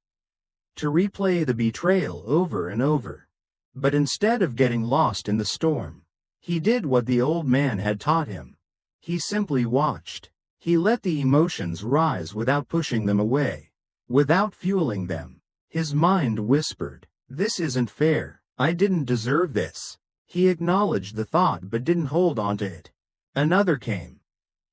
to replay the betrayal over and over. But instead of getting lost in the storm, he did what the old man had taught him. He simply watched. He let the emotions rise without pushing them away, without fueling them. His mind whispered, "This isn't fair. I didn't deserve this." He acknowledged the thought but didn't hold on to it. Another came.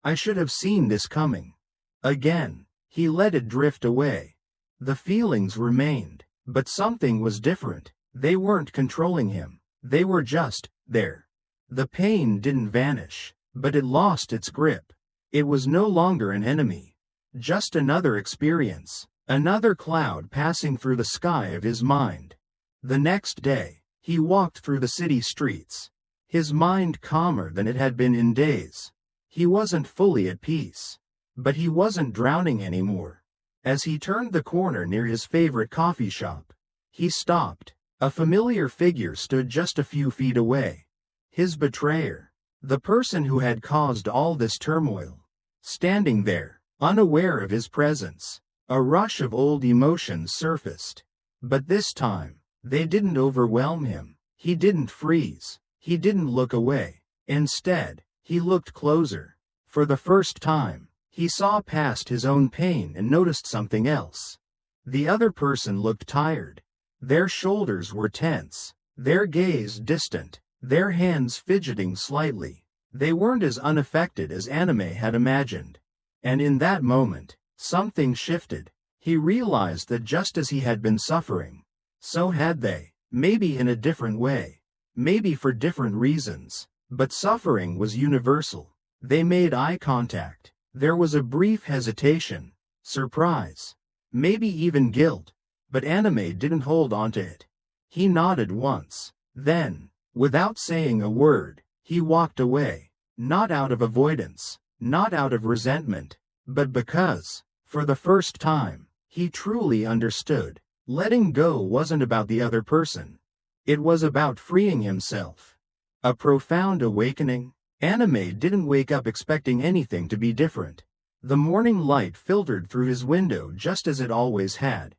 "I should have seen this coming." Again, he let it drift away. The feelings remained, but something was different. They weren't controlling him. They were just there. The pain didn't vanish, but it lost its grip. It was no longer an enemy. Just another experience, another cloud passing through the sky of his mind. The next day, he walked through the city streets, his mind calmer than it had been in days. He wasn't fully at peace, but he wasn't drowning anymore. As he turned the corner near his favorite coffee shop, he stopped. A familiar figure stood just a few feet away. His betrayer, the person who had caused all this turmoil, standing there, unaware of his presence. A rush of old emotions surfaced. But this time, they didn't overwhelm him. He didn't freeze. He didn't look away. Instead, he looked closer. For the first time, he saw past his own pain and noticed something else. The other person looked tired. Their shoulders were tense, their gaze distant, their hands fidgeting slightly. They weren't as unaffected as Anime had imagined. And in that moment, something shifted. He realized that just as he had been suffering, so had they, maybe in a different way, maybe for different reasons, but suffering was universal. They made eye contact. There was a brief hesitation, surprise, maybe even guilt, but Anime didn't hold on to it. He nodded once. Then, without saying a word, he walked away, not out of avoidance, not out of resentment, but because, for the first time, he truly understood. Letting go wasn't about the other person. It was about freeing himself. A profound awakening. Anime didn't wake up expecting anything to be different. The morning light filtered through his window just as it always had.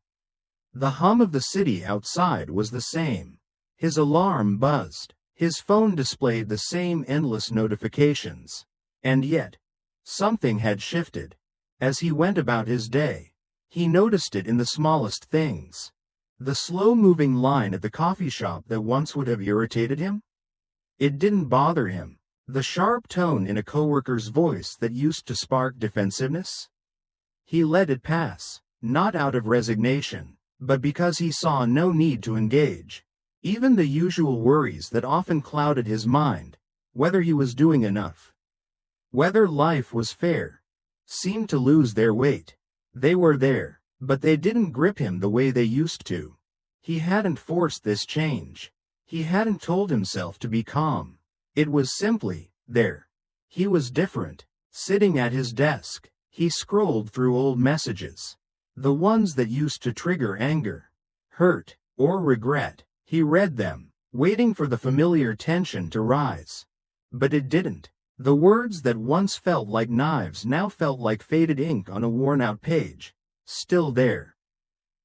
The hum of the city outside was the same. His alarm buzzed. His phone displayed the same endless notifications. And yet, something had shifted. As he went about his day, he noticed it in the smallest things. The slow-moving line at the coffee shop that once would have irritated him? It didn't bother him. The sharp tone in a coworker's voice that used to spark defensiveness? He let it pass, not out of resignation, but because he saw no need to engage. Even the usual worries that often clouded his mind, whether he was doing enough, whether life was fair, seemed to lose their weight. They were there, but they didn't grip him the way they used to. He hadn't forced this change. He hadn't told himself to be calm. It was simply there. He was different. Sitting at his desk, he scrolled through old messages. The ones that used to trigger anger, hurt, or regret. He read them, waiting for the familiar tension to rise. But it didn't. The words that once felt like knives now felt like faded ink on a worn-out page. Still there,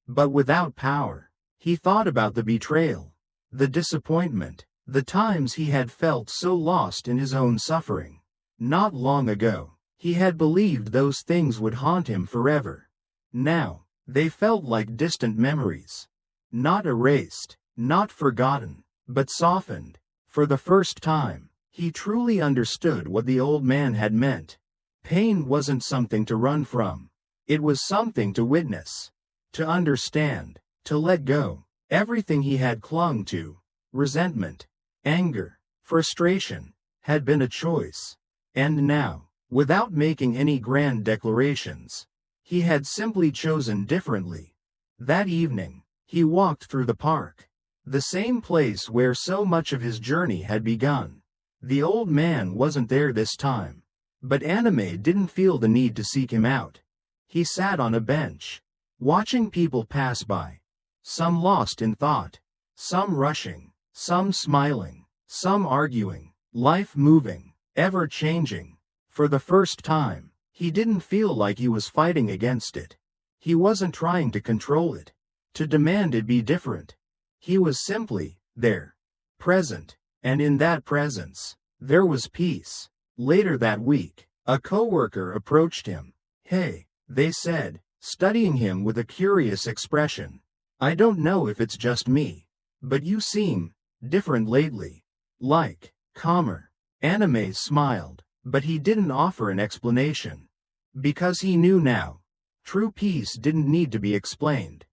but without power. He thought about the betrayal, the disappointment, the times he had felt so lost in his own suffering. Not long ago, he had believed those things would haunt him forever. Now, they felt like distant memories. Not erased, not forgotten, but softened. For the first time, he truly understood what the old man had meant. Pain wasn't something to run from. It was something to witness, to understand, to let go. Everything he had clung to, resentment, anger, frustration, had been a choice. And now, without making any grand declarations, he had simply chosen differently. That evening, He walked through the park. The same place where so much of his journey had begun. The old man wasn't there this time. But Anime didn't feel the need to seek him out. He sat on a bench, watching people pass by. Some lost in thought, some rushing, some smiling, some arguing, life moving, ever changing. For the first time, he didn't feel like he was fighting against it. He wasn't trying to control it, to demand it be different. He was simply there, present, and in that presence, there was peace. Later that week, a coworker approached him. "Hey," they said, studying him with a curious expression. "I don't know if it's just me, but you seem different lately. Like, calmer." Anime smiled, but he didn't offer an explanation. Because he knew now. True peace didn't need to be explained.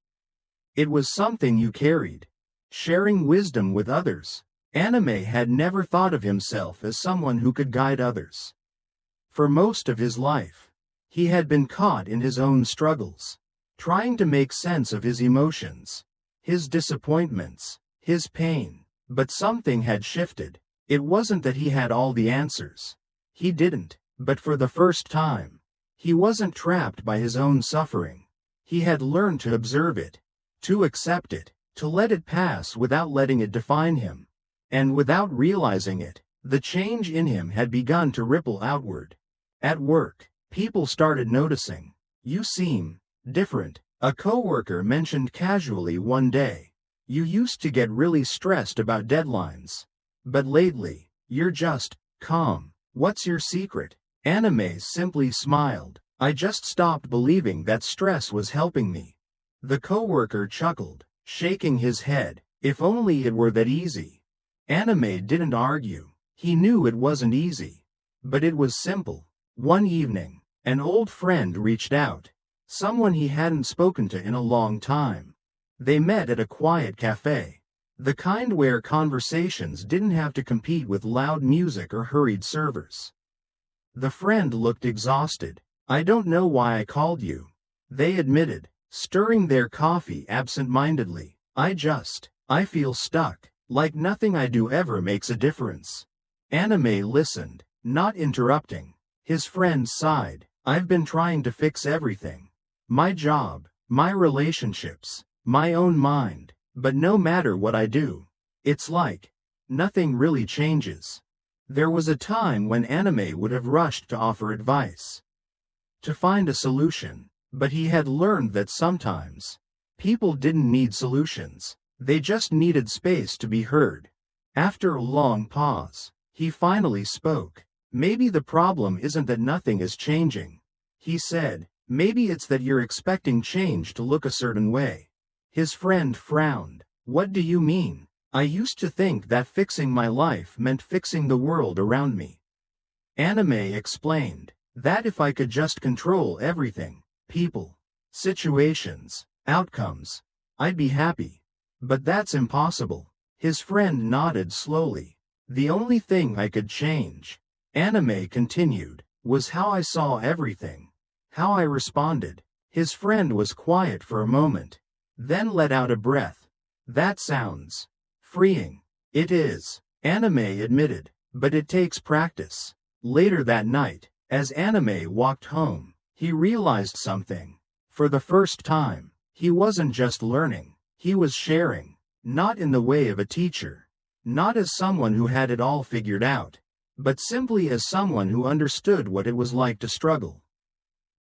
It was something you carried. Sharing wisdom with others. Anime had never thought of himself as someone who could guide others. For most of his life, he had been caught in his own struggles, trying to make sense of his emotions, his disappointments, his pain. But something had shifted. It wasn't that he had all the answers. He didn't, but for the first time, he wasn't trapped by his own suffering. He had learned to observe it, to accept it, to let it pass without letting it define him. And without realizing it, the change in him had begun to ripple outward. At work, people started noticing. "You seem different," a coworker mentioned casually one day. "You used to get really stressed about deadlines. But lately, you're just calm. What's your secret?" Anime simply smiled. "I just stopped believing that stress was helping me." The coworker chuckled, shaking his head. If only it were that easy. Anime didn't argue. He knew it wasn't easy. But it was simple. One evening, an old friend reached out. Someone he hadn't spoken to in a long time. They met at a quiet cafe. The kind where conversations didn't have to compete with loud music or hurried servers. The friend looked exhausted. "I don't know why I called you," they admitted, stirring their coffee absent-mindedly. I feel stuck. Like nothing I do ever makes a difference." Anime listened, not interrupting. His friend sighed. "I've been trying to fix everything. My job, my relationships, my own mind. But no matter what I do, it's like nothing really changes." There was a time when Anime would have rushed to offer advice, to find a solution. But he had learned that sometimes, people didn't need solutions. They just needed space to be heard. After a long pause, he finally spoke. "Maybe the problem isn't that nothing is changing," he said. "Maybe it's that you're expecting change to look a certain way." His friend frowned. "What do you mean?" "I used to think that fixing my life meant fixing the world around me." Anime explained. "That if I could just control everything, people, situations, outcomes, I'd be happy. But that's impossible." His friend nodded slowly. "The only thing I could change," Anime continued, "was how I saw everything, how I responded." His friend was quiet for a moment, then let out a breath. "That sounds freeing." "It is," Anime admitted, "but it takes practice." Later that night, as Anime walked home, he realized something. For the first time, he wasn't just learning. He was sharing, not in the way of a teacher, not as someone who had it all figured out, but simply as someone who understood what it was like to struggle.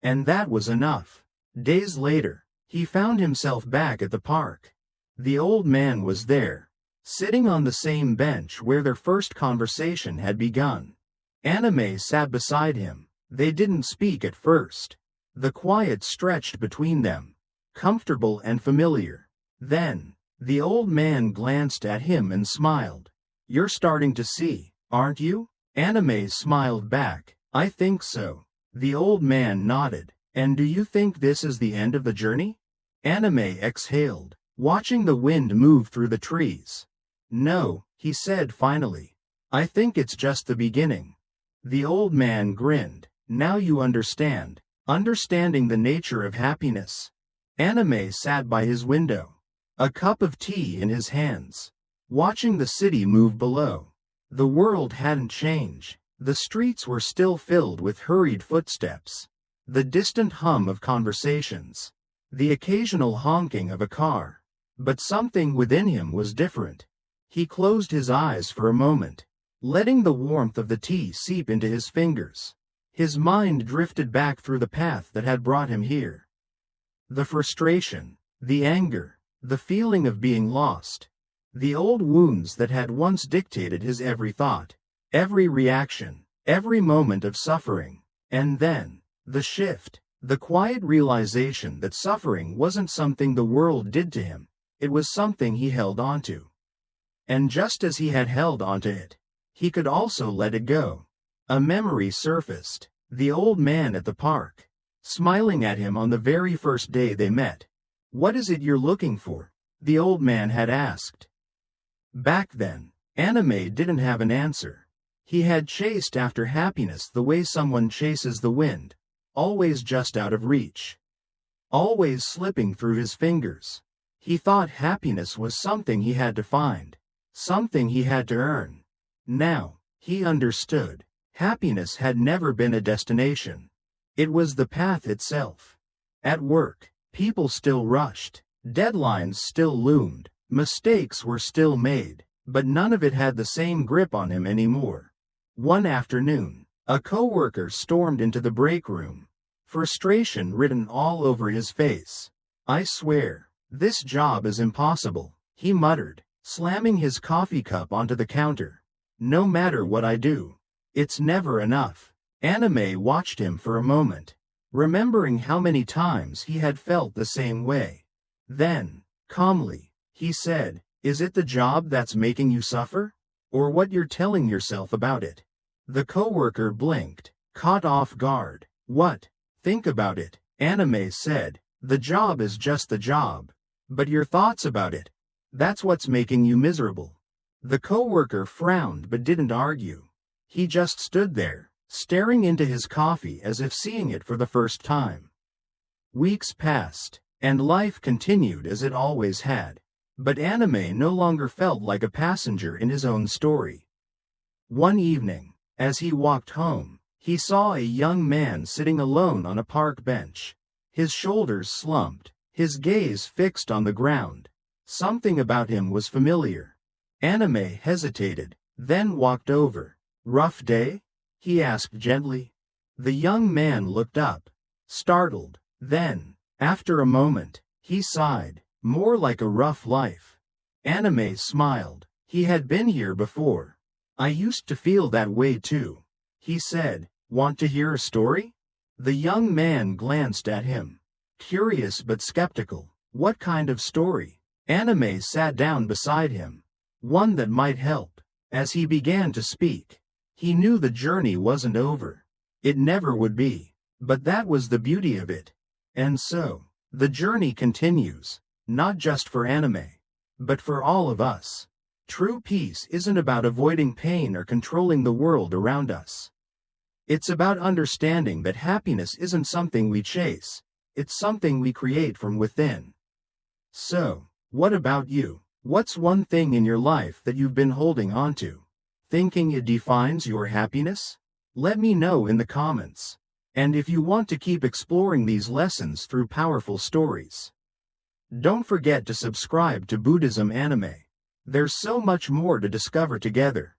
And that was enough. Days later, he found himself back at the park. The old man was there, sitting on the same bench where their first conversation had begun. Anime sat beside him. They didn't speak at first. The quiet stretched between them, comfortable and familiar. Then, the old man glanced at him and smiled. "You're starting to see, aren't you?" Anime smiled back. "I think so." The old man nodded. "And do you think this is the end of the journey?" Anime exhaled, watching the wind move through the trees. "No," he said finally. "I think it's just the beginning." The old man grinned. "Now you understand. Understanding the nature of happiness." Anime sat by his window. a cup of tea in his hands, watching the city move below. The world hadn't changed. The streets were still filled with hurried footsteps, the distant hum of conversations, the occasional honking of a car. But something within him was different. He closed his eyes for a moment, letting the warmth of the tea seep into his fingers. His mind drifted back through the path that had brought him here. The frustration, the anger, the feeling of being lost, the old wounds that had once dictated his every thought, every reaction, every moment of suffering. And then, the shift, the quiet realization that suffering wasn't something the world did to him, it was something he held onto. And just as he had held onto it, he could also let it go. A memory surfaced, the old man at the park, smiling at him on the very first day they met. "What is it you're looking for?" the old man had asked. Back then, Anime didn't have an answer. He had chased after happiness the way someone chases the wind, always just out of reach, always slipping through his fingers. He thought happiness was something he had to find, something he had to earn. Now, he understood. Happiness had never been a destination. It was the path itself. At work, people still rushed, deadlines still loomed, mistakes were still made, but none of it had the same grip on him anymore. One afternoon, a coworker stormed into the break room, frustration written all over his face. "I swear, this job is impossible," he muttered, slamming his coffee cup onto the counter. "No matter what I do, it's never enough." Anime watched him for a moment, remembering how many times he had felt the same way. Then, calmly, he said, "Is it the job that's making you suffer? Or what you're telling yourself about it?" The coworker blinked, caught off guard. "What? Think about it," Anime said. "The job is just the job. But your thoughts about it, that's what's making you miserable." The coworker frowned but didn't argue. He just stood there, staring into his coffee as if seeing it for the first time. Weeks passed, and life continued as it always had. But Anime no longer felt like a passenger in his own story. One evening, as he walked home, he saw a young man sitting alone on a park bench. His shoulders slumped, his gaze fixed on the ground. Something about him was familiar. Anime hesitated, then walked over. "Rough day?" he asked gently. The young man looked up, startled. Then, after a moment, he sighed, "More like a rough life." Anime smiled. He had been here before. "I used to feel that way too," he said. "Want to hear a story?" The young man glanced at him, curious but skeptical. "What kind of story?" Anime sat down beside him. "One that might help." As he began to speak, he knew the journey wasn't over. It never would be. But that was the beauty of it. And so, the journey continues, not just for Anime, but for all of us. True peace isn't about avoiding pain or controlling the world around us. It's about understanding that happiness isn't something we chase, it's something we create from within. So, what about you? What's one thing in your life that you've been holding on to, thinking it defines your happiness? Let me know in the comments. And if you want to keep exploring these lessons through powerful stories, don't forget to subscribe to Buddhism Anime. There's so much more to discover together.